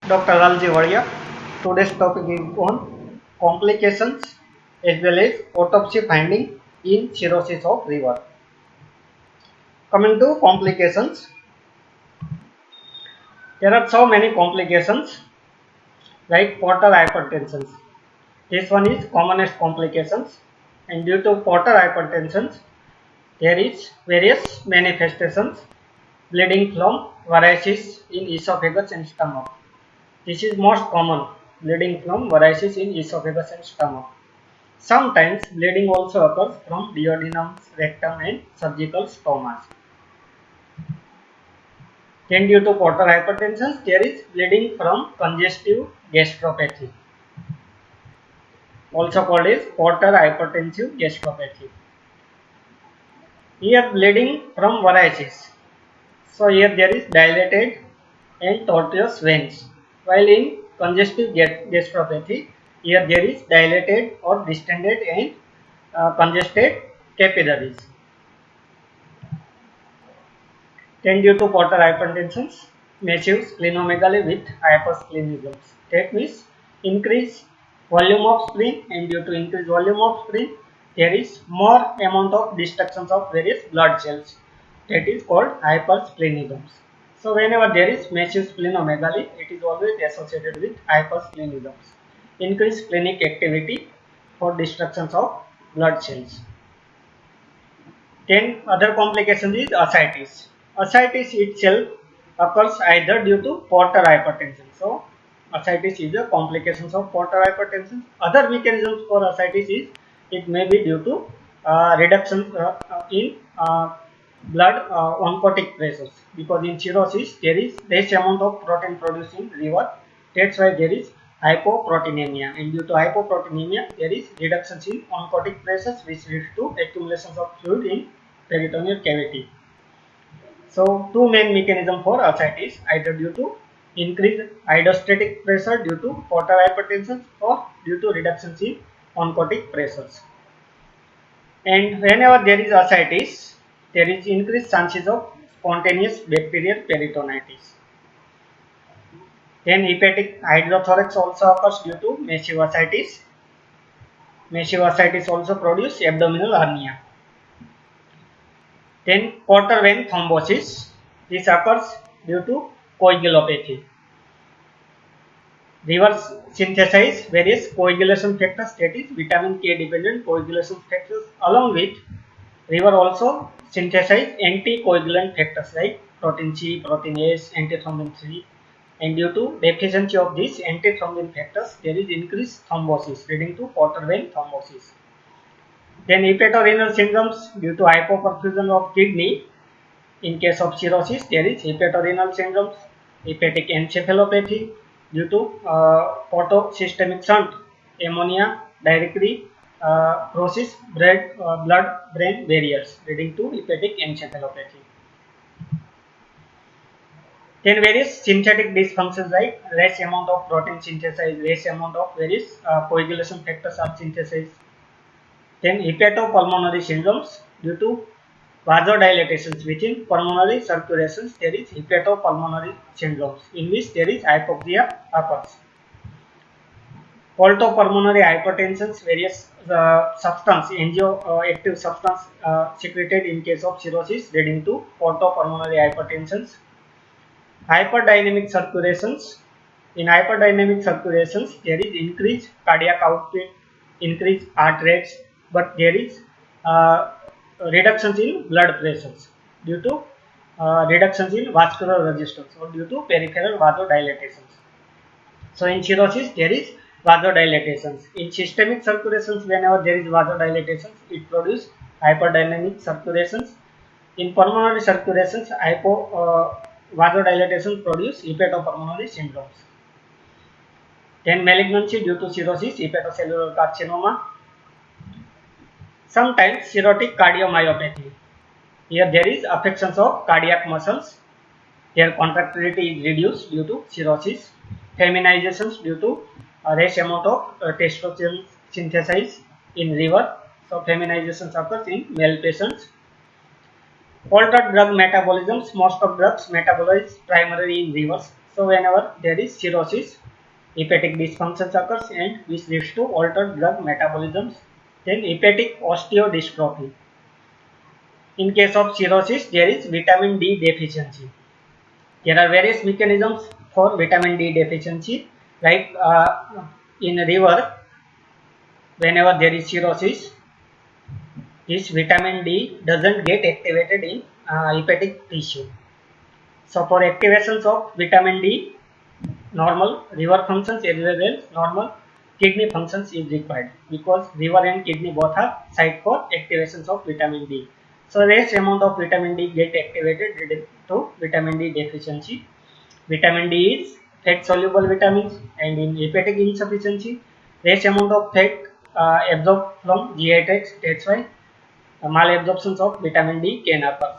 Dr. Lalji Vadia. Today's topic is on complications as well as autopsy finding in cirrhosis of liver. Coming to complications, there are so many complications like portal hypertension. This one is commonest complications, and due to portal hypertension, there is various manifestations: bleeding from varices in esophagus and stomach. This is most common, bleeding from varices in esophagus and stomach. Sometimes bleeding also occurs from duodenum, rectum and surgical stomas. Then due to portal hypertension, there is bleeding from congestive gastropathy, also called as portal hypertensive gastropathy. Here bleeding from varices. So here there is dilated and tortuous veins, while in congestive gastropathy, here there is dilated or distended and congested capillaries. Then due to portal hypertension, massive splenomegaly with hypersplenism. That means increased volume of spleen, and due to increased volume of spleen, there is more amount of destructions of various blood cells. That is called hypersplenism. So whenever there is massive splenomegaly, it is always associated with hypersplenism. Increased splenic activity for destructions of blood cells. Then other complication is ascites. Ascites itself occurs either due to portal hypertension. So ascites is a complications of portal hypertension. Other mechanisms for ascites is it may be due to reduction in blood oncotic pressures, because in cirrhosis there is less amount of protein produced in liver. That's why there is hypoproteinemia, and due to hypoproteinemia there is reductions in oncotic pressures, which leads to accumulations of fluid in peritoneal cavity. So two main mechanisms for ascites, either due to increased hydrostatic pressure due to portal hypertension or due to reductions in oncotic pressures. And whenever there is ascites, there is increased chances of spontaneous bacterial peritonitis. Then hepatic hydrothorax also occurs due to massive ascites. Massive ascites also produce abdominal hernia. Then portal vein thrombosis. This occurs due to coagulopathy. Liver synthesize various coagulation factors, that is vitamin K dependent coagulation factors. Along with liver also synthesize anticoagulant factors like protein C, protein S, antithrombin 3, and due to deficiency of these antithrombin factors, there is increased thrombosis leading to portal vein thrombosis. Then hepatorenal syndromes due to hypoperfusion of kidney. In case of cirrhosis, there is hepatorenal syndromes, hepatic encephalopathy due to portosystemic shunt, ammonia, diarrhea, crosses blood-brain barriers leading to hepatic encephalopathy. Then various synthetic dysfunctions like less amount of protein synthesized, less amount of various coagulation factors are synthesized. Then hepatopulmonary syndromes due to vasodilatations within pulmonary circulations, there is hepatopulmonary syndromes in which there is hypoxia occurs. Portopulmonary hypertension, various substance, angioactive substance secreted in case of cirrhosis leading to portopulmonary hypertension. Hyperdynamic circulations. In hyperdynamic circulations, there is increased cardiac output, increased heart rates, but there is reductions in blood pressures due to reductions in vascular resistance or due to peripheral vasodilatations. So in cirrhosis there is vasodilatations. In systemic circulations, whenever there is vasodilatations, it produces hyperdynamic circulations. In pulmonary circulations, vasodilatations produce hepatopulmonary syndromes. Then malignancy due to cirrhosis, hepatocellular carcinoma. Sometimes cirrhotic cardiomyopathy. Here there is affections of cardiac muscles. Their contractility is reduced due to cirrhosis. Feminizations due to less amount of testosterone synthesized in liver. So feminizations occurs in male patients. Altered drug metabolisms. Most of drugs metabolize primarily in livers. So whenever there is cirrhosis, hepatic dysfunction occurs and which leads to altered drug metabolisms. Then hepatic osteodystrophy. In case of cirrhosis, there is vitamin D deficiency. There are various mechanisms for vitamin D deficiency, like in river, whenever there is cirrhosis, this vitamin D doesn't get activated in hepatic tissue. So for activations of vitamin D, normal liver functions as well as normal kidney functions is required, because liver and kidney both are site for activations of vitamin D. So less amount of vitamin D get activated due to vitamin D deficiency. Vitamin D is fat soluble vitamins, and in hepatic insufficiency, less amount of fat absorbed from GI tract. That's why malabsorption of vitamin D can occur.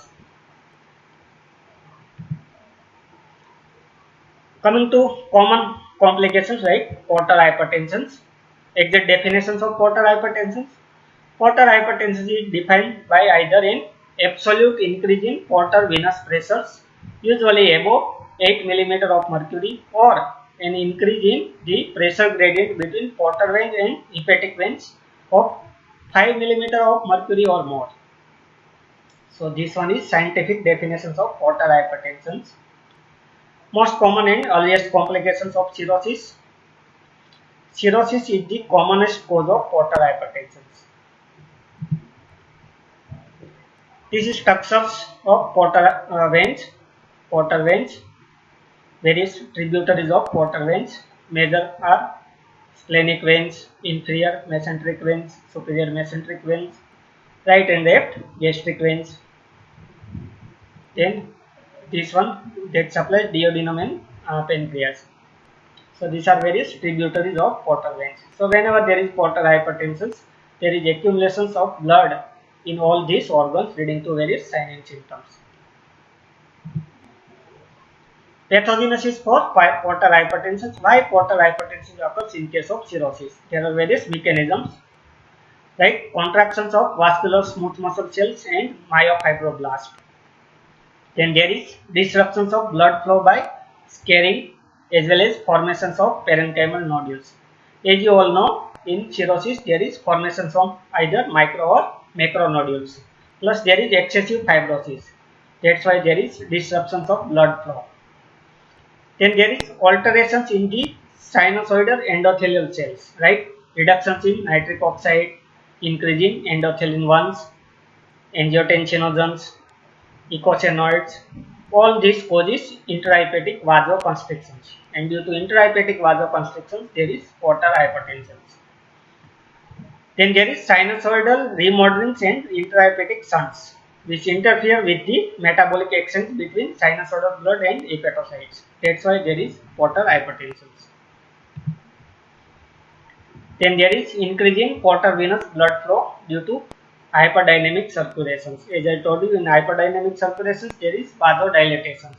Coming to common complications like portal hypertension. Exact definitions of portal hypertension. Portal hypertension is defined by either an absolute increase in portal venous pressures, usually above 8 mm of mercury, or an increase in the pressure gradient between portal veins and hepatic veins of 5 mm of mercury or more. So this one is scientific definitions of portal hypertension. Most common and earliest complications of cirrhosis. Cirrhosis is the commonest cause of portal hypertension. This is structures of portal veins, various tributaries of portal veins. Major are splenic veins, inferior mesenteric veins, superior mesenteric veins, right and left gastric veins. Then this one that supplies duodenum and pancreas. So these are various tributaries of portal veins. So whenever there is portal hypertension, there is accumulations of blood in all these organs, leading to various signs and symptoms. Pathogenesis for portal hypertension. Why portal hypertension occurs in case of cirrhosis? There are various mechanisms, like contractions of vascular smooth muscle cells and myofibroblast. Then there is disruptions of blood flow by scarring, as well as formations of parenchymal nodules. As you all know, in cirrhosis there is formations of either micro or macro nodules. Plus there is excessive fibrosis. That's why there is disruptions of blood flow. Then there is alterations in the sinusoidal endothelial cells, right? Reductions in nitric oxide, increasing endothelin 1s, angiotensinogens, eicosanoids. All this causes intrahepatic vasoconstrictions, and due to intrahepatic vasoconstrictions, there is portal hypertension. Then there is sinusoidal remodelings and intrahepatic shunts, which interfere with the metabolic exchange between sinusoidal blood and hepatocytes. That's why there is portal hypertension. Then there is increasing portal venous blood flow due to hyperdynamic circulations. As I told you, in hyperdynamic circulations there is vasodilatations,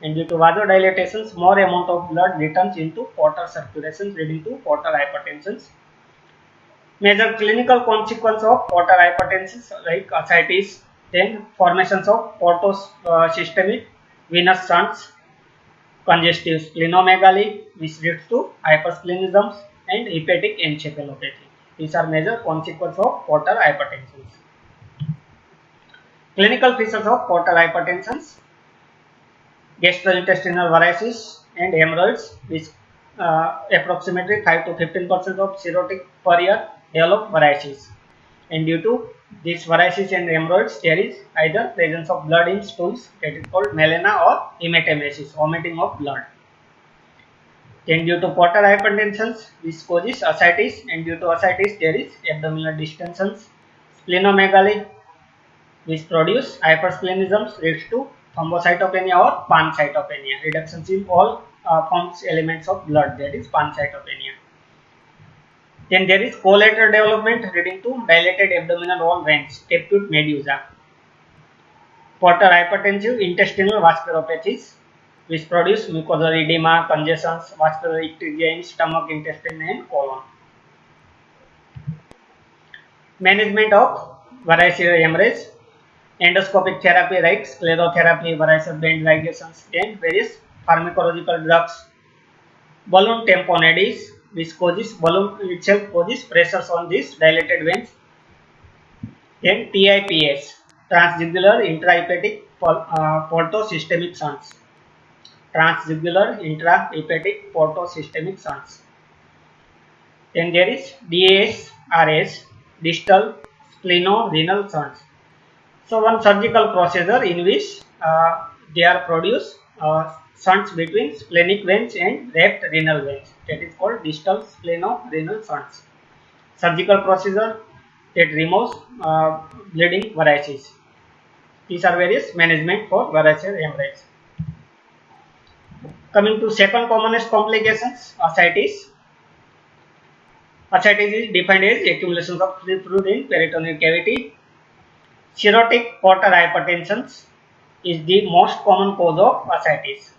and due to vasodilatations, more amount of blood returns into portal circulations, leading to portal hypertension. Major clinical consequence of portal hypertension like ascites, then formations of portosystemic venous shunts, congestive splenomegaly, which leads to hypersplenism, and hepatic encephalopathy. These are major consequences of portal hypertension. Clinical features of portal hypertension: gastrointestinal varices and hemorrhoids, which approximately 5 to 15% of cirrhotic per year develop varices, and due to these varices and hemorrhoids, there is either presence of blood in stools, that is called melena, or hematemesis, vomiting of blood. Then due to portal hypertension, this causes ascites, and due to ascites there is abdominal distensions. Splenomegaly, which produce hypersplenism, leads to thrombocytopenia or pancytopenia, reductions in all forms elements of blood, that is pancytopenia. Then there is collateral development leading to dilated abdominal wall veins, caput medusa. Portal hypertensive intestinal vasculopathies, which produce mucosal edema, congestions, vascular icteria in stomach, intestine and colon. Management of variceal hemorrhage: endoscopic therapy like sclerotherapy, variceal band ligations, and various pharmacological drugs, balloon tamponades, which causes balloon itself causes pressures on these dilated veins. Then TIPS, transjugular intrahepatic portosystemic shunts. Transjugular intrahepatic portosystemic shunts. Then there is DASRS, distal splenorenal shunts. So one surgical procedure in which they are produced shunts between splenic veins and left renal veins. That is called distal splenorenal shunts. Surgical procedure that removes bleeding varices. These are various management for varicose hemorrhage. Coming to second commonest complications, ascites. Ascites is defined as accumulation of free fluid in peritoneal cavity. Cirrhotic portal hypertension is the most common cause of ascites,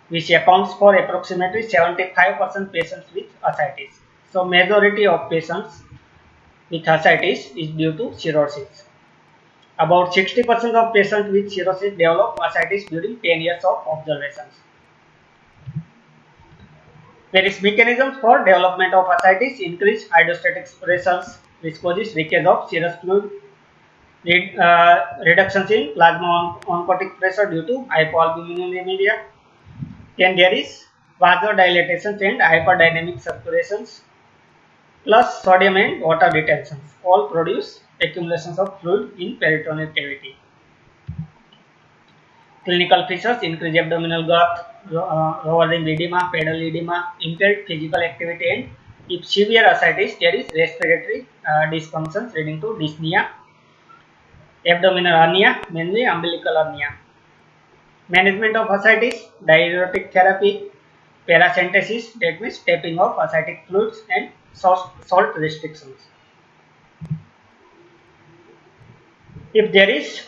which accounts for approximately 75% patients with ascites. So majority of patients with ascites is due to cirrhosis. About 60% of patients with cirrhosis develop ascites during 10 years of observations. Various mechanisms for development of ascites: increased hydrostatic pressures, which causes leakage of serous fluid, reductions in plasma oncotic pressure due to hypoalbuminuria. Then there is vasodilatations and hyperdynamic circulations, plus sodium and water retentions, all produce accumulations of fluid in peritoneal cavity. Clinical features: increased abdominal girth, lowering edema, pedal edema, impaired physical activity, and if severe ascites, there is respiratory dysfunctions leading to dyspnea, abdominal hernia, mainly umbilical hernia. Management of ascites: diuretic therapy, paracentesis, that means tapping of ascitic fluids, and salt restrictions. If there is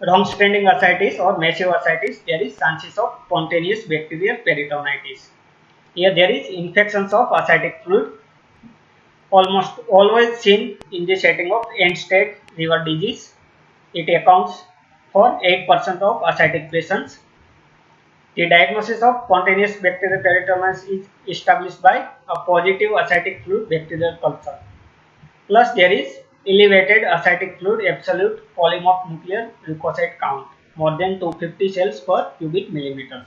wrong standing ascites or massive ascites, there is chances of spontaneous bacterial peritonitis. Here there is infections of ascitic fluid, almost always seen in the setting of end-stage liver disease. It accounts for 8% of ascitic patients. The diagnosis of spontaneous bacterial peritonitis is established by a positive ascitic fluid bacterial culture. Plus there is elevated ascitic fluid absolute polymorph nuclear leukocyte count, more than 250 cells per cubic millimeter.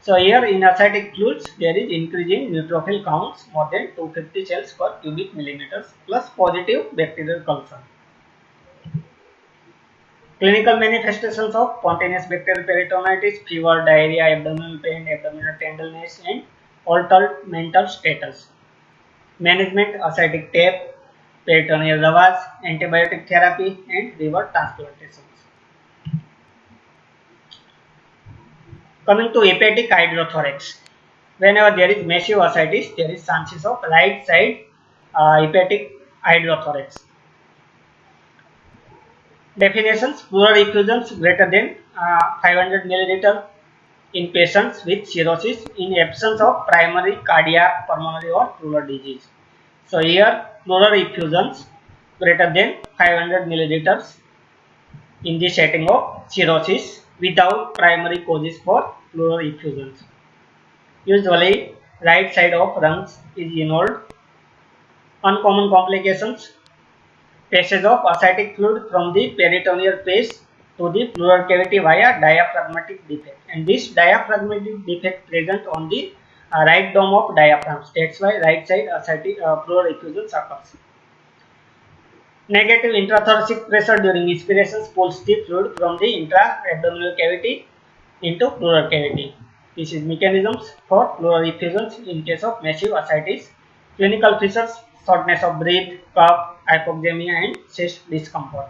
So here in ascitic fluids there is increase in neutrophil counts, more than 250 cells per cubic millimeters, plus positive bacterial culture. Clinical manifestations of spontaneous bacterial peritonitis: fever, diarrhea, abdominal pain, abdominal tenderness, and altered mental status. Management: ascitic tape, peritoneal lavage, antibiotic therapy, and liver transplantations. Coming to hepatic hydrothorax. Whenever there is massive ascites, there is chances of right side hepatic hydrothorax. Definitions: pleural effusions greater than 500 milliliter in patients with cirrhosis in absence of primary cardiac, pulmonary, or pleural disease. So here pleural effusions greater than 500 milliliters in the setting of cirrhosis without primary causes for pleural effusions. Usually right side of lungs is involved. Uncommon complications: passage of ascitic fluid from the peritoneal space to the pleural cavity via diaphragmatic defect, and this diaphragmatic defect present on the right dome of diaphragms. That's why right side ascitic pleural effusions occurs. Negative intrathoracic pressure during inspirations pulls the fluid from the intra-abdominal cavity into pleural cavity. This is mechanisms for pleural effusions in case of massive ascites. Clinical features: shortness of breath, cough, hypoxemia, and chest discomfort.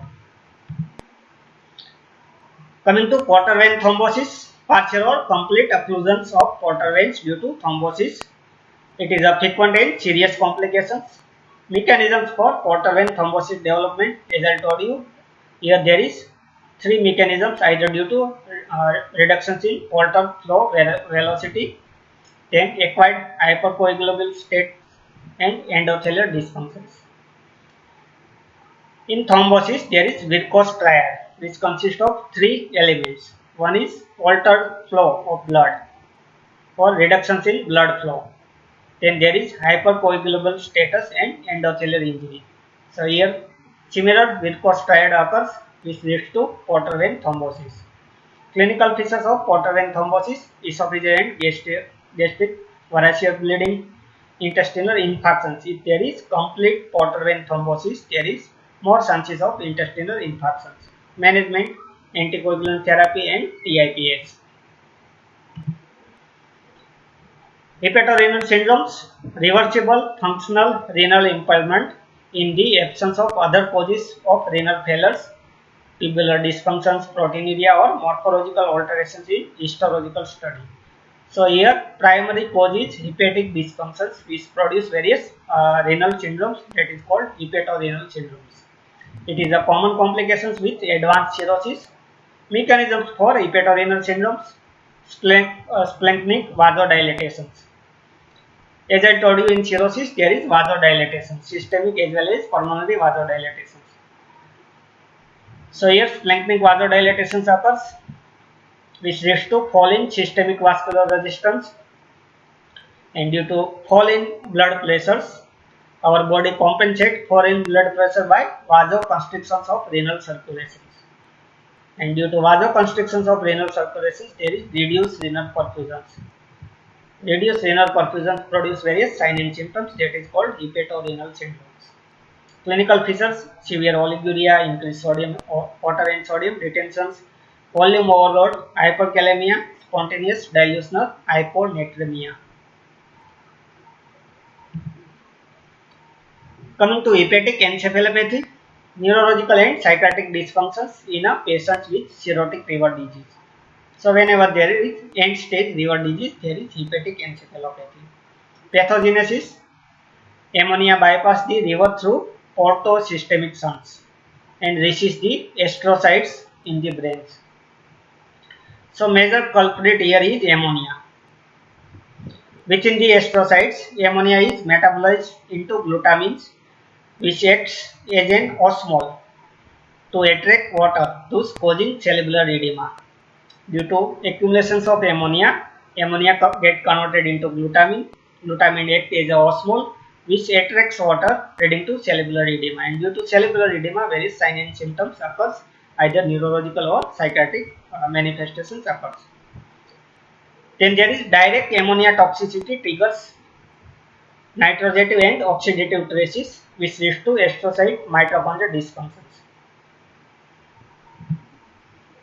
Coming to portal vein thrombosis, partial or complete occlusions of portal veins due to thrombosis. It is a frequent and serious complications. Mechanisms for portal vein thrombosis development: as I told you, here there is three mechanisms, either due to reductions in portal flow velocity, then acquired hypercoagulable state, and endothelial dysfunctions. In thrombosis, there is Virchow's triad, which consists of three elements. One is altered flow of blood. or reductions in blood flow. Then there is hypercoagulable status and endothelial injury. So here similar varicose triad occurs which leads to portal vein thrombosis. Clinical features of portal vein thrombosis: esophageal and gastric voracious bleeding, intestinal infections. If there is complete portal vein thrombosis, there is more chances of intestinal infections. Management: anticoagulant therapy and TIPS. Hepatorenal syndromes: reversible functional renal impairment in the absence of other causes of renal failures, tubular dysfunctions, proteinuria, or morphological alterations in histological study. So here primary cause is hepatic dysfunctions which produce various renal syndromes, that is called hepatorenal syndromes. It is a common complications with advanced cirrhosis. Mechanisms for hepatorenal syndromes: splenic vasodilatations. As I told you, in cirrhosis there is vasodilatation, systemic as well as pulmonary vasodilatations. So here splenic vasodilatations occurs which leads to fall in systemic vascular resistance, and due to fall in blood pressures, our body compensates fall in blood pressure by vasoconstrictions of renal circulations. And due to vasoconstrictions of renal circulations, there is reduced renal perfusions. Reduced renal perfusions produce various signs and symptoms, that is called hepatorenal syndromes. Clinical features: severe oliguria, increased sodium, water and sodium retentions, volume overload, hyperkalemia, spontaneous dilutional hyponatremia. Coming to hepatic encephalopathy, neurological and psychiatric dysfunctions in a patient with cirrhotic liver disease. So whenever there is end stage liver disease, there is hepatic encephalopathy. Pathogenesis: ammonia bypass the liver through portosystemic shunts and reaches the astrocytes in the brains. So major culprit here is ammonia. Within the astrocytes, ammonia is metabolized into glutamines, which acts as an osmol to attract water, thus causing cerebral edema. Due to accumulations of ammonia, ammonia get converted into glutamine. Glutamine acts as a osmol which attracts water, leading to cerebral edema. And due to cerebral edema, various signs and symptoms occurs, either neurological or psychiatric manifestations occurs. Then there is direct ammonia toxicity triggers nitrosative and oxidative traces, which leads to astrocyte mitochondrial dysfunctions.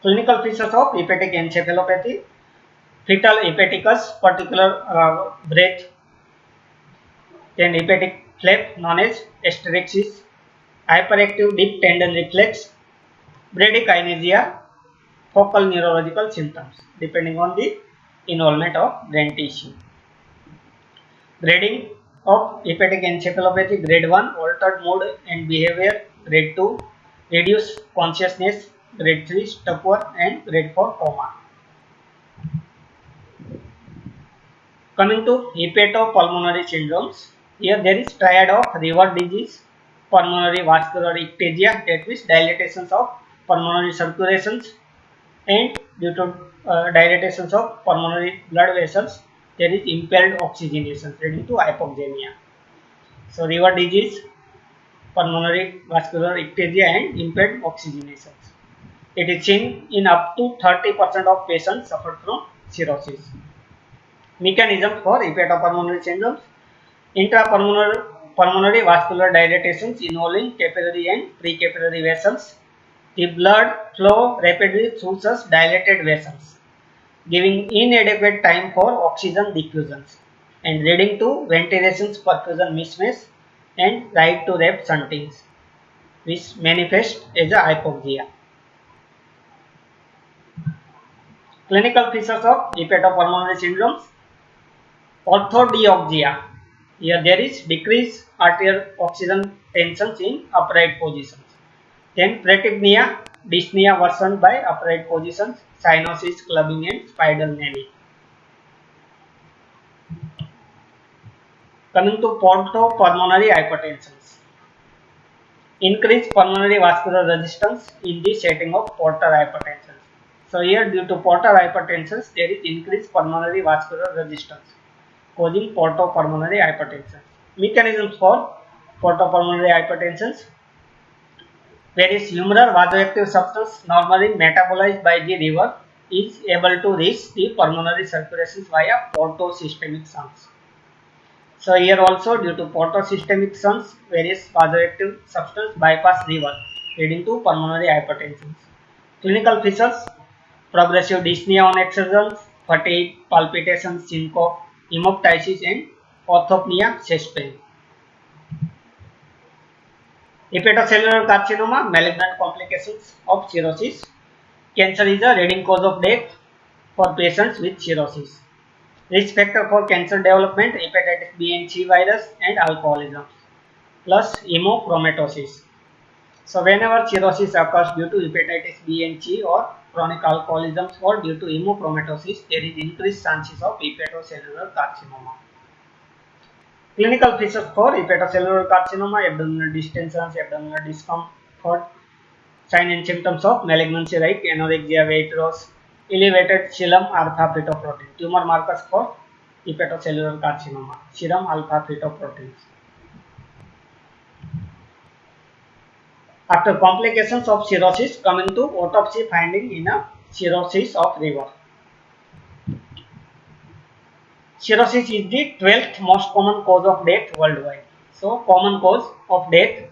Clinical features of hepatic encephalopathy: fetal hepatitis, particular breath, then hepatic flap known as hysterexis, hyperactive deep tendon reflex, bradykinesia, focal neurological symptoms depending on the involvement of brain tissue. Grading of hepatic encephalopathy: grade 1 altered mood and behavior, grade 2 reduced consciousness, grade 3 stupor, and grade 4 coma. Coming to hepatopulmonary syndromes, here there is triad of liver disease, pulmonary vascular ectasia, that means dilatations of pulmonary circulations, and due to dilatations of pulmonary blood vessels, there is impaired oxygenation leading to hypoxemia. So liver disease, pulmonary vascular ectasia, and impaired oxygenation. It is seen in up to 30% of patients suffer from cirrhosis. Mechanism for hepatopulmonary syndromes: intrapulmonary vascular dilatations involving capillary and precapillary vessels. The blood flow rapidly through such dilated vessels, giving inadequate time for oxygen diffusions and leading to ventilation perfusion mismatch and right to left shuntings, which manifest as a hypoxia. Clinical features of hepatopulmonary syndromes: orthodeoxia. Here there is decreased arterial oxygen tensions in upright positions. Then bradypnea, dyspnea worsened by upright positions, cyanosis, clubbing, and spinal nevi. Coming to portopulmonary hypertension: increased pulmonary vascular resistance in the setting of portal hypertension. So here due to portal hypertension, there is increased pulmonary vascular resistance, causing portopulmonary hypertension. Mechanisms for portopulmonary hypertension: whereas humoral vasoactive substance normally metabolized by the liver is able to reach the pulmonary circulation via portosystemic shunt. So here also due to portosystemic shunts, various vasoactive substance bypass liver, leading to pulmonary hypertension. Clinical features: progressive dyspnea on exertions, fatigue, palpitations, syncope, hemoptysis and orthopnea, chest pain. Hepatocellular carcinoma, malignant complications of cirrhosis. Cancer is a leading cause of death for patients with cirrhosis. Risk factor for cancer development: hepatitis B and C virus and alcoholism, plus hemochromatosis. So whenever cirrhosis occurs due to hepatitis B and C or chronic alcoholism or due to hemochromatosis, there is increased chances of hepatocellular carcinoma. Clinical features for hepatocellular carcinoma: abdominal distensions, abdominal discomfort. Sign and symptoms of malignancy like anorexia, weight loss, elevated serum alpha fetoprotein. Tumor markers for hepatocellular carcinoma: serum alpha fetoproteins. After complications of cirrhosis, coming to autopsy finding in a cirrhosis of liver. Cirrhosis is the 12th most common cause of death worldwide. So, common cause of death,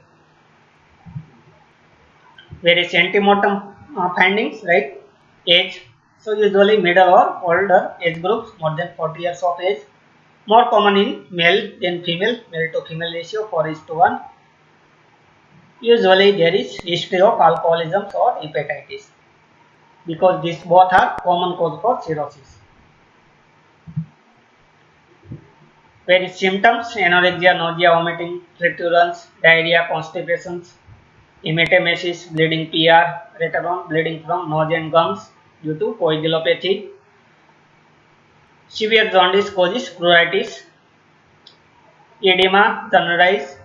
various antemortem findings like age. So, usually middle or older age groups, more than 40 years of age. More common in male than female, male to female ratio 4:1. Usually there is history of alcoholism or hepatitis, because these both are common cause for cirrhosis. Various symptoms: anorexia, nausea, vomiting, flatulence, diarrhea, constipations, hematemesis, bleeding PR, retinol, bleeding from nose and gums due to coagulopathy. Severe jaundice causes pruritus, edema, sunrise,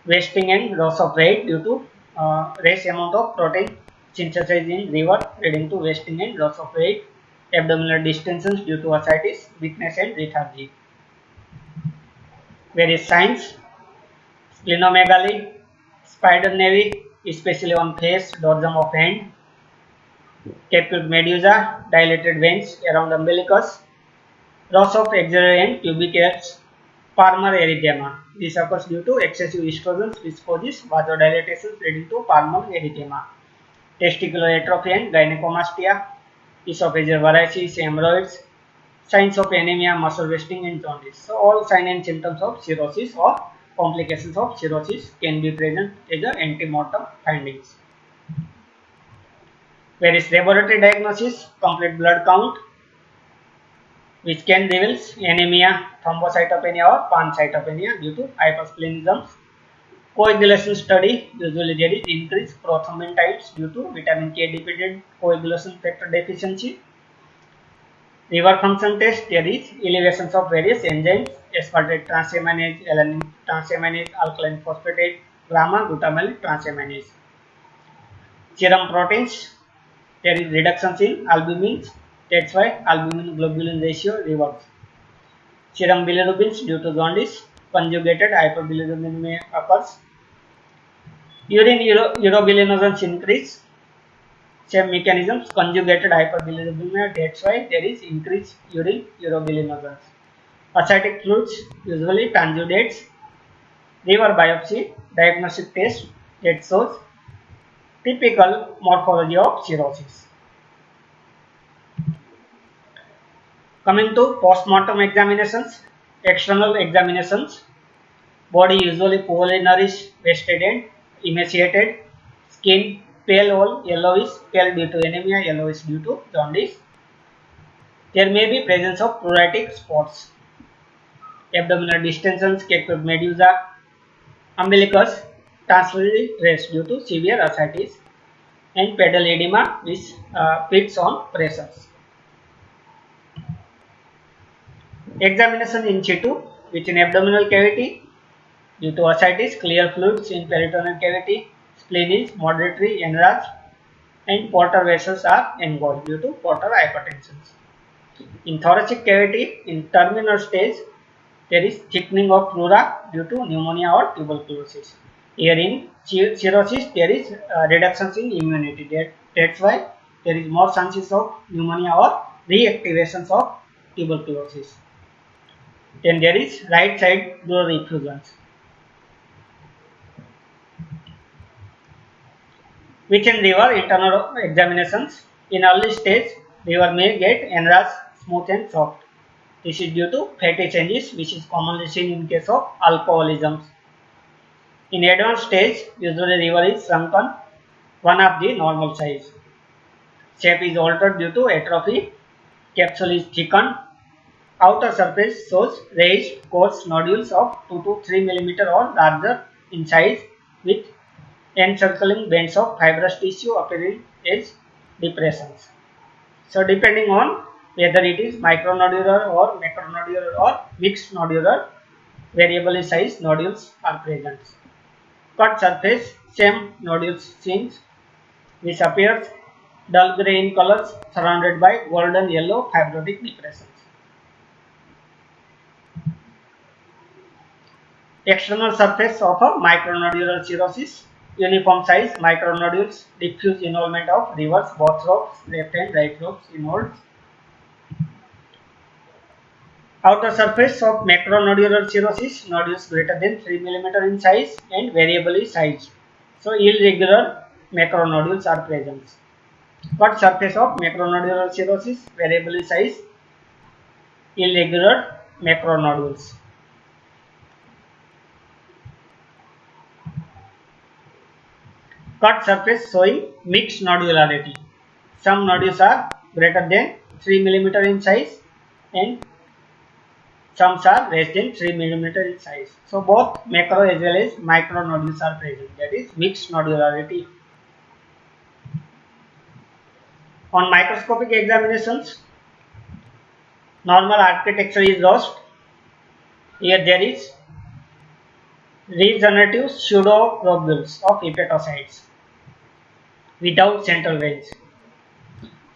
wasting and loss of weight due to less amount of protein synthesized in liver, leading to wasting and loss of weight. Abdominal distensions due to ascites, weakness and lethargy. Various signs: splenomegaly, spider nevi, especially on face, dorsum of hand, caput medusa, dilated veins around umbilicus, loss of axillary and pubic hairs, palmar erythema. This occurs due to excessive estrogens, which causes vasodilatation, leading to palmar erythema. Testicular atrophy and gynecomastia, esophageal varices, hemorrhoids, signs of anemia, muscle wasting and jaundice. So all signs and symptoms of cirrhosis or complications of cirrhosis can be present as a antemortem findings. Various laboratory diagnosis: complete blood count, which can reveal anemia, thrombocytopenia or pancytopenia due to hypersplenism. Coagulation study: usually there is increased prothrombin types due to vitamin K dependent coagulation factor deficiency. Liver function test: there is elevations of various enzymes: aspartate transaminase, alanine transaminase, alkaline phosphatase, gamma glutamyl transaminase. Serum proteins: there is reductions in albumins, that's why albumin globulin ratio reverses. Serum bilirubins: due to jaundice, conjugated hyperbilirubinemia occurs. Urine urobilinogens increase, same mechanisms, conjugated hyperbilirubinemia, that's why there is increased urine urobilinogens. Ascitic fluids, usually tansudates. Liver biopsy, diagnostic test that shows typical morphology of cirrhosis. Coming to postmortem examinations, external examinations: body usually poorly nourished, wasted and emaciated, skin pale or yellowish, pale due to anemia, yellowish due to jaundice. There may be presence of pruritic spots. Abdominal distensions, caput medusa, umbilicus transversely raised due to severe ascites, and pedal edema which feeds on pressures. Examination in situ: within abdominal cavity, due to ascites, clear fluids in peritoneal cavity, spleen is moderately enlarged, and portal vessels are engorged due to portal hypertension. In thoracic cavity, in terminal stage, there is thickening of pleura due to pneumonia or tuberculosis. Here in cirrhosis, there is reductions in immunity. That's why there is more chances of pneumonia or reactivations of tuberculosis. Then there is right side pleural effusions. Within river internal examinations, in early stage, river may get enlarged, smooth and soft. This is due to fatty changes, which is commonly seen in case of alcoholism. In advanced stage, usually river is shrunken, one of the normal size. Shape is altered due to atrophy. Capsule is thickened. Outer surface shows raised coarse nodules of 2 to 3 mm or larger in size with encircling bands of fibrous tissue appearing as depressions. So depending on whether it is micronodular or macronodular or mixed nodular, variable size nodules are present. Cut surface, same nodules seen, which appears dull grey in colors surrounded by golden yellow fibrotic depressions. External surface of a micronodular cirrhosis, uniform size micronodules, diffuse involvement of rivers, both lobes, left and right lobes involved. Outer surface of macronodular cirrhosis, nodules greater than 3 mm in size and variably sized. So irregular macronodules are present. Cut surface of macronodular cirrhosis, variably sized, irregular macronodules. Cut surface showing mixed nodularity. Some nodules are greater than 3 mm in size and some are less than 3 mm in size. So both macro as well as micro nodules are present. That is mixed nodularity. On microscopic examinations, normal architecture is lost. Here there is regenerative pseudoblobules of hepatocytes without central veins,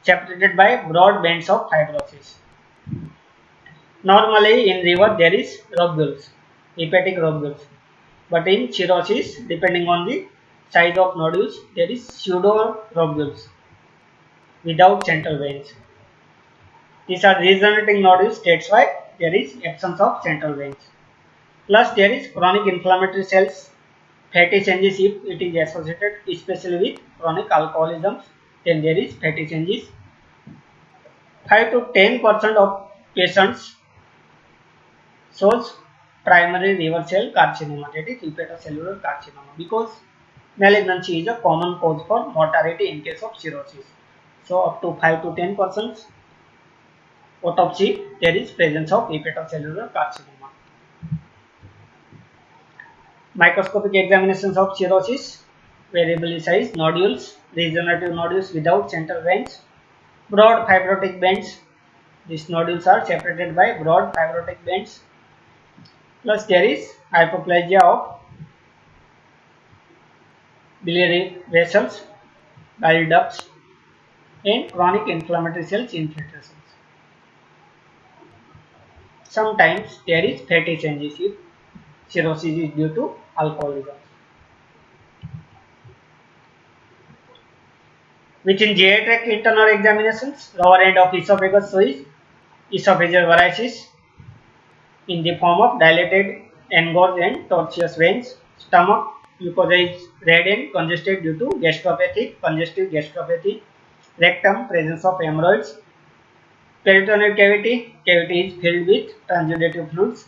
separated by broad bands of fibrosis. Normally in river there is lobules, hepatic lobules, but in cirrhosis, depending on the size of nodules, there is pseudo-lobules without central veins. These are regenerating nodules, that's why there is absence of central veins. Plus there is chronic inflammatory cells, fatty changes if it is associated especially with chronic alcoholism, then there is fatty changes. 5 to 10% of patients shows primary liver cell carcinoma, that is hepatocellular carcinoma, because malignancy is a common cause for mortality in case of cirrhosis. So up to 5 to 10% autopsy there is presence of hepatocellular carcinoma. Microscopic examinations of cirrhosis, variably sized nodules, regenerative nodules without central veins, broad fibrotic bands. These nodules are separated by broad fibrotic bands. Plus there is hypoplasia of biliary vessels, bile ducts and chronic inflammatory cells infiltrations. Sometimes there is fatty changes if cirrhosis is due to alcoholism. Within GI tract internal examinations, lower end of esophagus shows esophageal varices in the form of dilated, engorged and tortuous veins. Stomach mucosa is red and congested due to gastropathy, congestive gastropathy. Rectum, presence of hemorrhoids. Peritoneal cavity, cavity is filled with transudative fluids.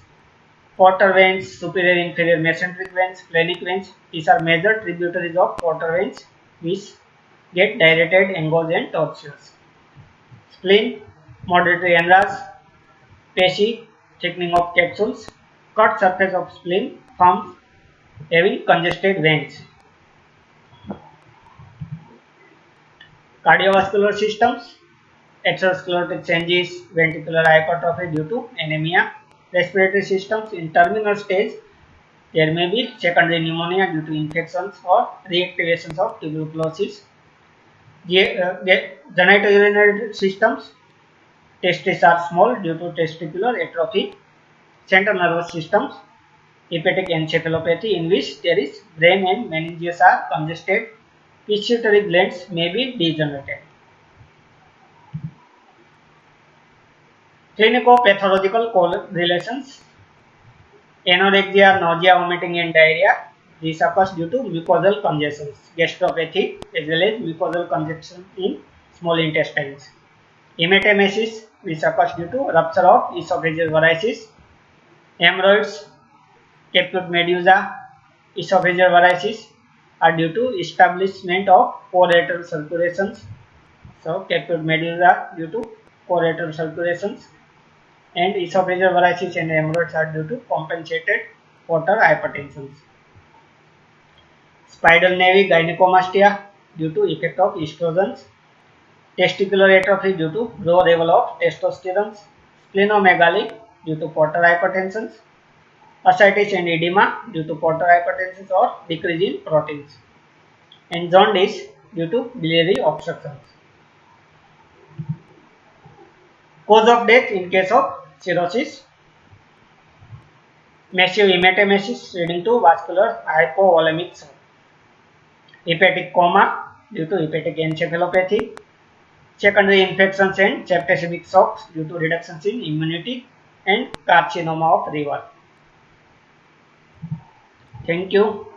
Portal veins, superior inferior mesenteric veins, splenic veins. These are major tributaries of portal veins which get dilated, engorged and tortuous. Spleen, moderately enlarged. Pesci, thickening of capsules. Cut surface of spleen forms having congested veins. Cardiovascular systems, atherosclerotic changes, ventricular hypertrophy due to anemia. Respiratory systems, in terminal stage, there may be secondary pneumonia due to infections or reactivations of tuberculosis. Genitourinary systems. Testes are small due to testicular atrophy. Central nervous systems. Hepatic encephalopathy, in which there is brain and meninges are congested. Pituitary glands may be degenerated. Clinico-pathological correlations. Anorexia, nausea, vomiting and diarrhea. This occurs due to mucosal congestions. Gastropathy as well as mucosal congestion in small intestines. Hematemesis, which occurs due to rupture of esophageal varices. Hemorrhoids, caput medusa, esophageal varices are due to establishment of choroidal circulations. So, caput medusa due to choroidal circulations, and esophageal varices and hemorrhoids are due to compensated portal hypertension. Spinal nevi gynecomastia due to effect of estrogens. Testicular atrophy due to low level of testosterone. Splenomegaly due to portal hypertension. Ascites and edema due to portal hypertension or decrease in proteins. And jaundice due to biliary obstructions. Cause of death in case of cirrhosis: massive hematemesis leading to vascular hypovolemic shock. Hepatic coma due to hepatic encephalopathy. Secondary infections and septicemic shocks due to reductions in immunity, and carcinoma of liver. Thank you.